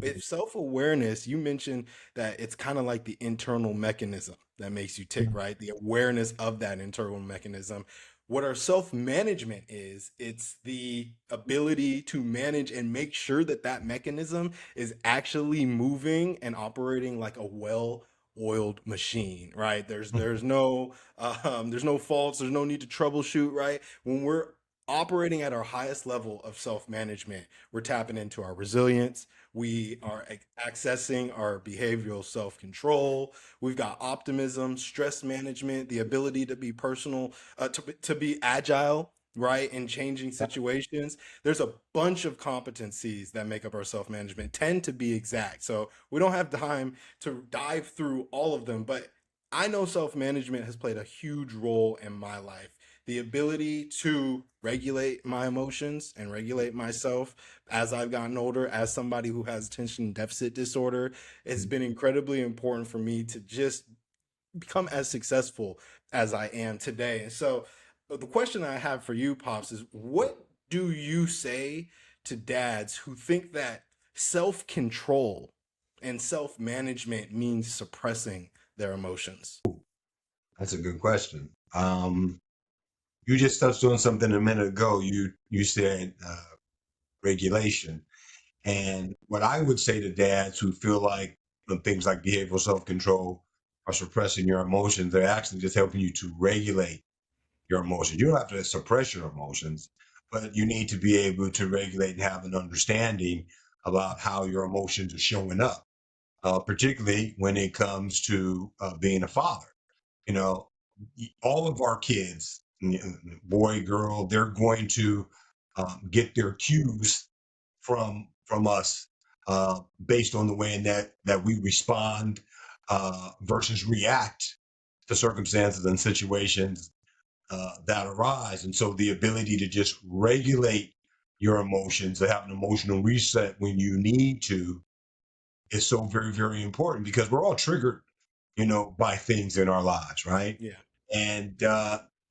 With self-awareness, you mentioned that it's kind of like the internal mechanism that makes you tick, right? The awareness of that internal mechanism. What our self-management is, it's the ability to manage and make sure that that mechanism is actually moving and operating like a well-oiled machine, right? There's no faults, there's no need to troubleshoot, right? When we're operating at our highest level of self-management, we're tapping into our resilience, we are accessing our behavioral self control. We've got optimism, stress management, the ability to be to be agile, right, in changing situations. There's a bunch of competencies that make up our self management, 10 to be exact. So we don't have time to dive through all of them, but I know self management has played a huge role in my life. The ability to regulate my emotions and regulate myself as I've gotten older, as somebody who has attention deficit disorder, it's been incredibly important for me to just become as successful as I am today. And so, the question I have for you, Pops, is what do you say to dads who think that self control and self management means suppressing their emotions? That's a good question. You just touched on something a minute ago. You said regulation, and what I would say to dads who feel like things like behavioral self control are suppressing your emotions, they're actually just helping you to regulate your emotions. You don't have to suppress your emotions, but you need to be able to regulate and have an understanding about how your emotions are showing up, particularly when it comes to being a father. You know, all of our kids, boy, girl, they're going to get their cues from us based on the way that we respond versus react to circumstances and situations that arise. And so the ability to just regulate your emotions, to have an emotional reset when you need to, is so very, very important because we're all triggered, by things in our lives, right? Yeah. And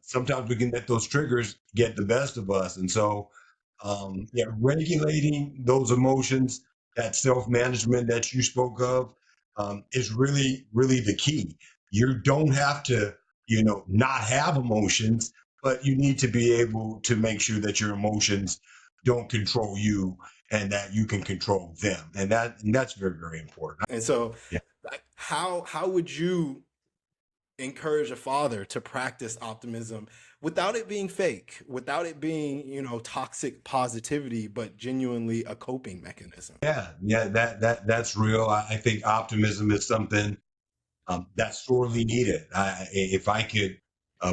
sometimes we can let those triggers get the best of us. And so, yeah, regulating those emotions, that self management that you spoke of, is really, really the key. You don't have to, not have emotions, but you need to be able to make sure that your emotions don't control you and that you can control them. And that's very, very important. And so, Yeah. like, how would you encourage a father to practice optimism without it being fake, without it being, toxic positivity, but genuinely a coping mechanism? Yeah, that's real. I think optimism is something that's sorely needed. If I could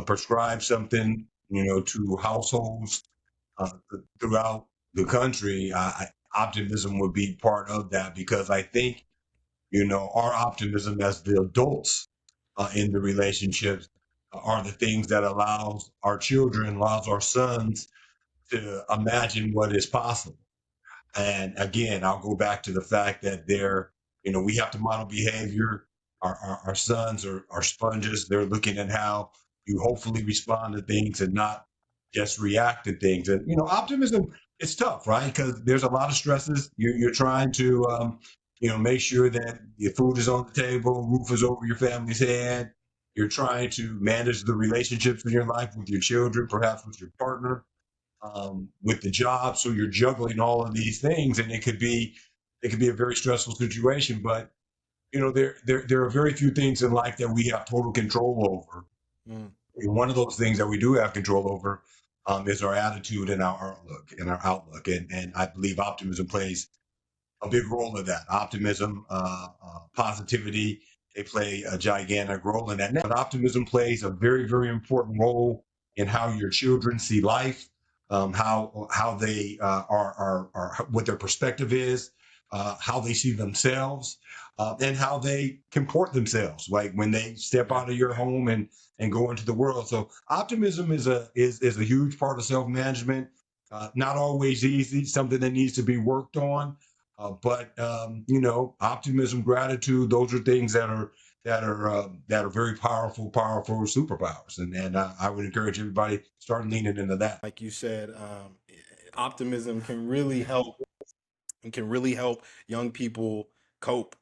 prescribe something, to households throughout the country, optimism would be part of that because I think, our optimism as the adults in the relationships are the things that allows our sons to imagine what is possible. And again, I'll go back to the fact that we have to model behavior. Our sons are sponges. They're looking at how you hopefully respond to things and not just react to things. And, optimism is tough, right? Because there's a lot of stresses. You're trying to, make sure that your food is on the table, roof is over your family's head. You're trying to manage the relationships in your life with your children, perhaps with your partner, with the job. So you're juggling all of these things, and it could be a very stressful situation. But there are very few things in life that we have total control over. Mm. And one of those things that we do have control over is our attitude and our outlook. And I believe optimism plays a big role in that. Optimism, positivity, they play a gigantic role in that. But optimism plays a very, very important role in how your children see life, how they are what their perspective is, how they see themselves, and how they comport themselves, like when they step Right. out of your home and go into the world. So optimism is a huge part of self management. Not always easy, something that needs to be worked on, but optimism, gratitude, those are things that are very powerful superpowers. And I would encourage everybody to start leaning into that. Like you said, optimism can really help It can really help young people cope.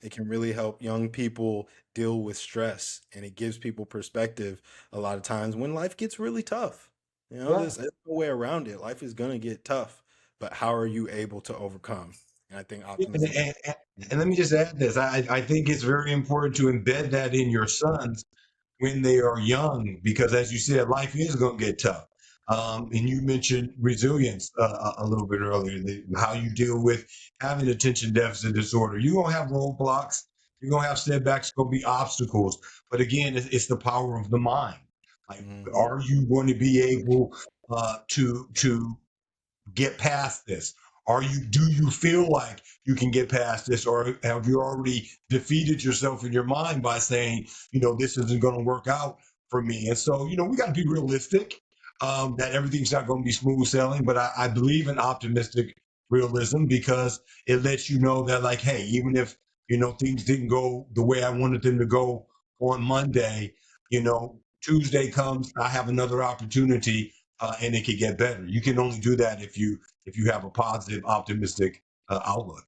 It can really help young people deal with stress, and it gives people perspective a lot of times when life gets really tough. Right. there's no way around it. Life is going to get tough, but how are you able to overcome? And I think Yeah, and, optimism. and, and let me just add this. I think it's very important to embed that in your sons when they are young, because as you said, life is going to get tough. And you mentioned resilience a little bit earlier, how you deal with having attention deficit disorder. You're going to have roadblocks, you're going to have setbacks, going to be obstacles. But again, it's the power of the mind. Like, Hmm. are you going to be able to get past this? Do you feel like you can get past this, or have you already defeated yourself in your mind by saying, this isn't going to work out for me? And so, we got to be realistic, that everything's not going to be smooth sailing, but I believe in optimistic realism, because it lets you know that, like, hey, even if, things didn't go the way I wanted them to go on Monday, Tuesday comes, I have another opportunity, and it could get better. You can only do that if you have a positive, optimistic outlook.